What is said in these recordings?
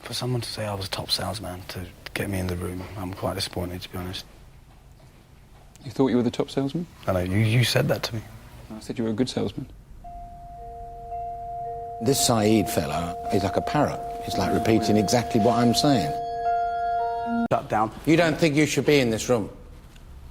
For someone to say I was a top salesman to get me in the room, I'm quite disappointed, to be honest. You thought you were the top salesman? I know, you said that to me. I said you were a good salesman. This Syed fellow is like a parrot. He's like repeating exactly what I'm saying. Shut down. You don't think you should be in this room?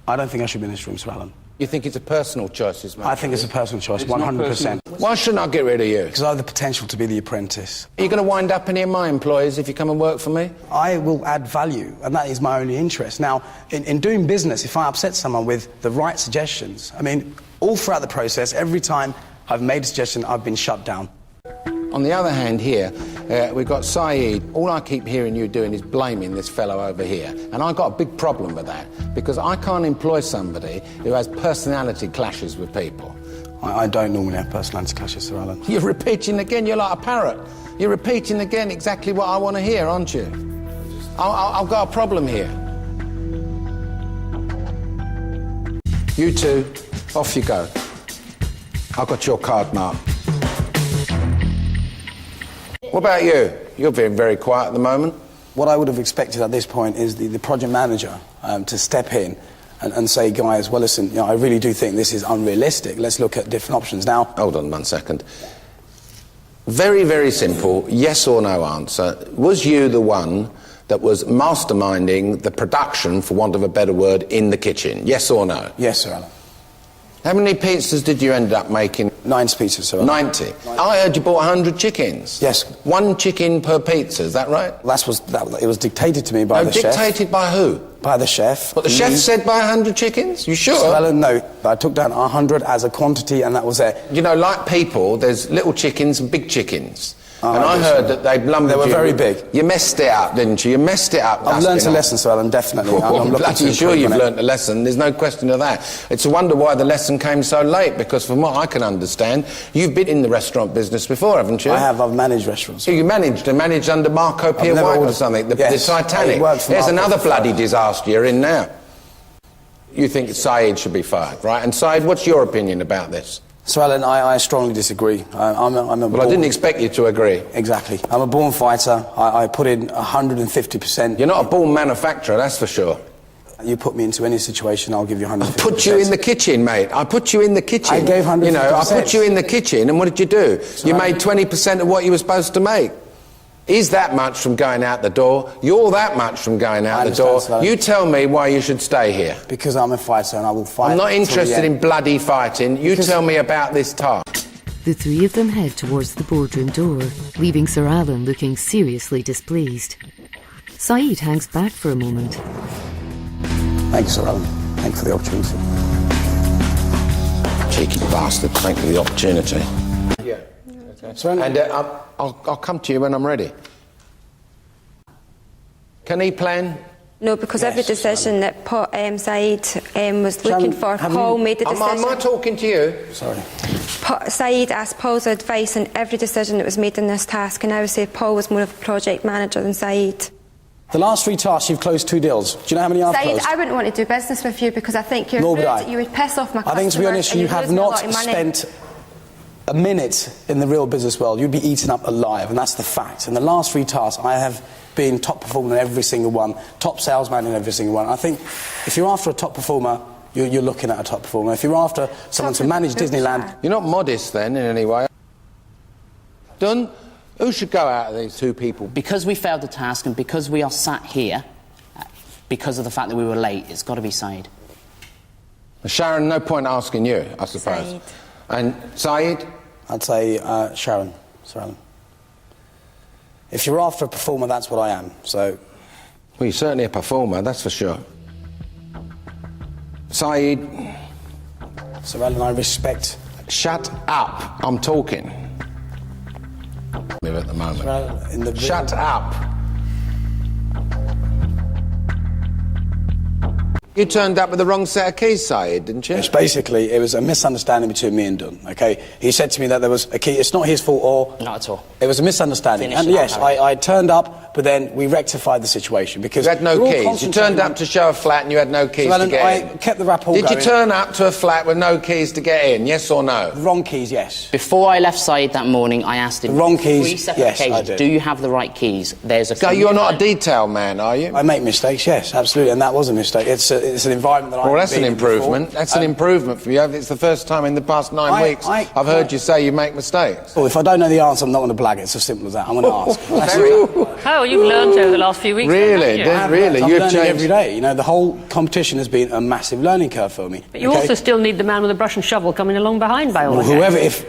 I don't think I should be in this room, Sir Alan. You think it's a personal choice, this man? I think it's a personal choice, 100%. Why shouldn't I get rid of you? Because I have the potential to be the apprentice. Are you going to wind up any of my employees if you come and work for me? I will add value, and that is my only interest. Now, in doing business, if I upset someone with the right suggestions, I mean, all throughout the process, every time I've made a suggestion, I've been shut down. On the other hand here, we've got Syed. All I keep hearing you doing is blaming this fellow over here. And I've got a big problem with that, because I can't employ somebody who has personality clashes with people. I don't normally have personality clashes, Sir Alan. You're repeating again, you're like a parrot. You're repeating again exactly what I want to hear, aren't you? I've got a problem here. You two, off you go. I've got your card, Mark. What about you? You're being very quiet at the moment. What I would have expected at this point is the project manager to step in and say, guys, well, listen, you know, I really do think this is unrealistic. Let's look at different options. Now... Hold on 1 second. Very, very simple, yes or no answer. Was you the one that was masterminding the production, for want of a better word, in the kitchen? Yes or no? Yes, Sir Alan. How many pizzas did you end up making? 9 pizzas, Sir Alan. 90. I heard you bought 100 chickens. Yes. 1 chicken per pizza, is that right? It was dictated to me by the chef. Dictated by who? By the chef. But the chef said buy 100 chickens? You sure? Sir Alan, no. I took down 100 as a quantity, and that was it. You know, like people, there's little chickens and big chickens. And I heard that they lumbered you. They were very big. You messed it up, didn't you? You messed it up. I've learned a lesson, Sir Alan, definitely. I'm bloody sure you've learnt a lesson. There's no question of that. It's a wonder why the lesson came so late, because from what I can understand, you've been in the restaurant business before, haven't you? I have. I've managed restaurants. So you managed under Marco Pier White or something, the Titanic. There's another bloody disaster you're in now. You think Syed should be fired, right? And Syed, what's your opinion about this? Sir Alan, I strongly disagree. Well, I didn't expect you to agree. Exactly. I'm a born fighter. I put in 150%. You're not a born manufacturer, that's for sure. You put me into any situation, I'll give you 150%. I put you in the kitchen, mate. I put you in the kitchen. I gave 150%. You know, I put you in the kitchen, and what did you do? You made 20% of what you were supposed to make. He's that much from going out the door. You're that much from going out the door. Sir. You tell me why you should stay here. Because I'm a fighter and I will fight. I'm not interested in bloody fighting. You tell me about this task. The three of them head towards the boardroom door, leaving Sir Alan looking seriously displeased. Syed hangs back for a moment. Thank you, Sir Alan. Thank you for the opportunity. Cheeky bastard. Thank you for the opportunity. Yeah. Okay. And I'll come to you when I'm ready. Can he plan? No, because every decision that Syed was looking for, Paul made the decision. Am I talking to you? Sorry. Syed asked Paul's advice on every decision that was made in this task, and I would say Paul was more of a project manager than Syed. The last 3 tasks, you've closed 2 deals. Do you know how many I've Syed, closed? I wouldn't want to do business with you because I think you're rude. You would piss off my customers. I think, to be honest, you have not spent a minute in the real business world. You'd be eaten up alive, and that's the fact. In the last 3 tasks, I have been top performer in every single one, top salesman in every single one. I think if you're after a top performer, you're looking at a top performer. If you're after someone to manage Disneyland... You're not modest, then, in any way. Dunn, who should go out of these 2 people? Because we failed the task and because we are sat here, because of the fact that we were late, it's got to be Syed. Sharon, no point asking you, I suppose. Syed. And Syed? I'd say Sharon, Sir Alan. If you're after a performer, that's what I am, so... Well, you're certainly a performer, that's for sure. Syed... Sir Alan, I respect... Shut up, I'm talking. At the moment. Shut up. You turned up with the wrong set of keys, Syed, didn't you? Yes, basically, it was a misunderstanding between me and Dunn, okay? He said to me that there was a key. It's not his fault or... Not at all. It was a misunderstanding. Finish and yes, I turned up but then we rectified the situation because You had no we're all keys. You concentrating turned up to show a flat and you had no keys So, Alan, to get in. I kept the rapport Did going. you turn up to a flat with no keys to get in, yes or no? Wrong keys, yes. Before I left Syed that morning, I asked him... The wrong keys, 3 separate yes, I occasions, did. do you have the right keys? There's a... So you're not a detail man, are you? I make mistakes, yes, absolutely, and that was a mistake. It's an environment that Well, I've that's an been in improvement. before. That's an improvement for you. It's the first time in the past 9 weeks I've heard you say you make mistakes. Well, if I don't know the answer, I'm not going to blag it. It's as simple as that. I'm going to ask. Oh, you've learned over the last few weeks. Really? haven't you? Really? I'm You've learning changed every day. You know, the whole competition has been a massive learning curve for me. But you also still need the man with the brush and shovel coming along behind by all Well, accounts. whoever, if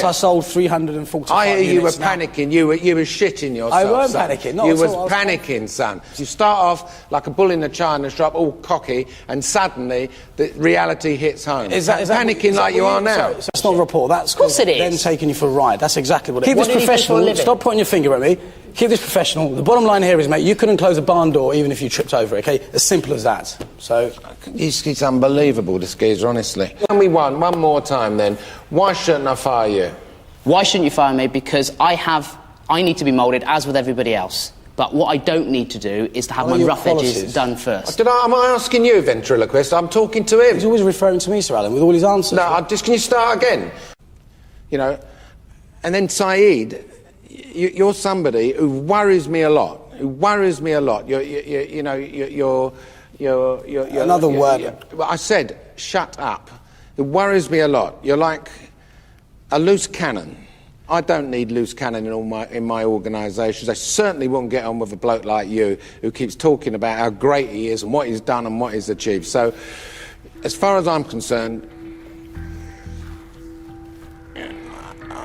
I sold 345 I hear you were units now. panicking. You were shitting yourself. I weren't son. panicking, not You at was all. panicking, son. You start off like a bull in a china shop, all cocky, and suddenly the reality hits home. Is that panicking like you are now? Sorry, that's not a report. That's Of course it is. Them taking you for a ride. That's exactly what it is. Keep What this did he do for a professional. living? Stop pointing your finger at me. Keep this professional. The bottom line here is, mate, you couldn't close a barn door even if you tripped over it, okay? As simple as that. So... It's unbelievable, this geezer, honestly. Tell me one more time then. Why shouldn't I fire you? Why shouldn't you fire me? Because I need to be moulded, as with everybody else. But what I don't need to do is to have What are my your rough edges qualities? done first. Am I asking you, ventriloquist? I'm talking to him. He's always referring to me, Sir Alan, with all his answers. No, can you start again? You know, and then Syed, you're somebody who worries me a lot. Another word. I said, shut up. It worries me a lot. You're like a loose cannon. I don't need loose cannon in my organisations. I certainly won't get on with a bloke like you who keeps talking about how great he is and what he's done and what he's achieved. So, as far as I'm concerned,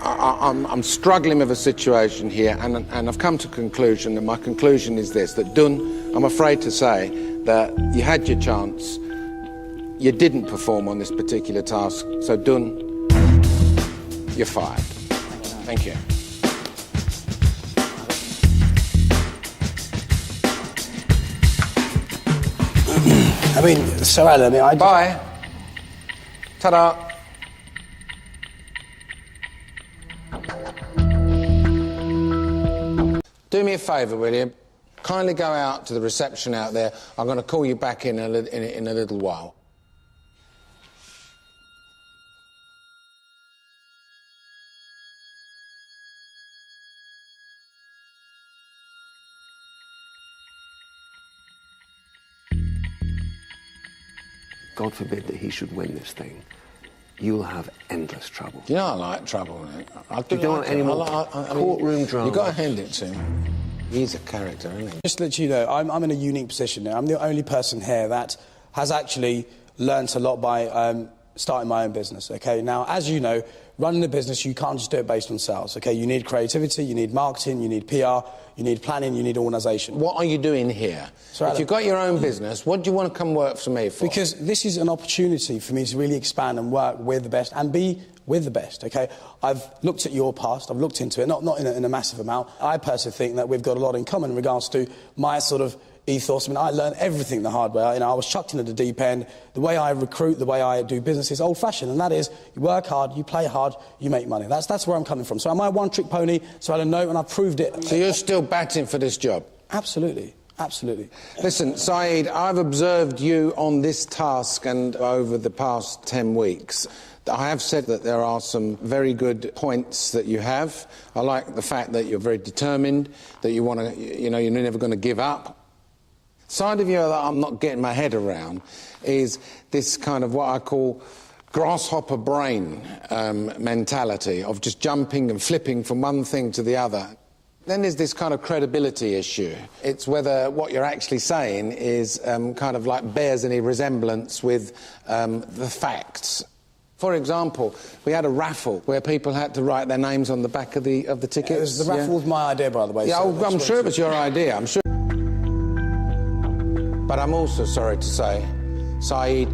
I'm struggling with a situation here, and I've come to a conclusion, and my conclusion is this, that Dun, I'm afraid to say that you had your chance, you didn't perform on this particular task, so Dun, you're fired. Thank you. I mean, Sir Alan, Bye. Ta-da. Do me a favour, will you? Kindly go out to the reception out there. I'm going to call you back in a little while. God forbid that he should win this thing. You'll have endless trouble. You know I like trouble, mate. I You don't want any more courtroom drama. You've got to hand it to him. He's a character, isn't he? just to let you know, I'm in a unique position now. I'm the only person here that has actually learnt a lot by starting my own business, okay? Now, as you know, running a business, you can't just do it based on sales, okay? You need creativity, you need marketing, you need PR, you need planning, you need organisation. What are you doing here? Sir Alan, if you've got your own business, what do you want to come work for me for? Because this is an opportunity for me to really expand and work with the best and be with the best, okay? I've looked at your past, I've looked into it, not in a massive amount. I personally think that we've got a lot in common in regards to my sort of ethos. I mean, I learned everything the hard way. You know, I was chucked into the deep end. The way I recruit, the way I do business is old-fashioned, and that is you work hard, you play hard, you make money. That's where I'm coming from. So am I one-trick pony? So I don't know, and I've proved it. So you're still batting for this job? Absolutely. Absolutely. Listen, Syed, I've observed you on this task and over the past 10 weeks. I have said that there are some very good points that you have. I like the fact that you're very determined, that you want to, you know, you're never going to give up. Side of you that I'm not getting my head around is this kind of what I call grasshopper brain mentality of just jumping and flipping from one thing to the other. Then there's this kind of credibility issue. It's whether what you're actually saying is kind of like bears any resemblance with the facts. For example, we had a raffle where people had to write their names on the back of the tickets. The raffle was my idea, by the way. Yeah, so I'm sure it was your idea. I'm sure. But I'm also sorry to say, Syed,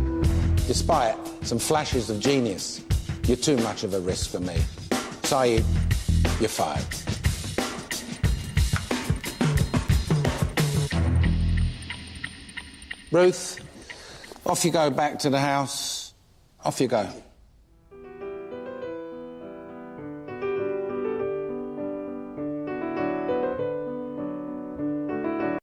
despite some flashes of genius, you're too much of a risk for me. Syed, you're fired. Ruth, off you go back to the house. Off you go.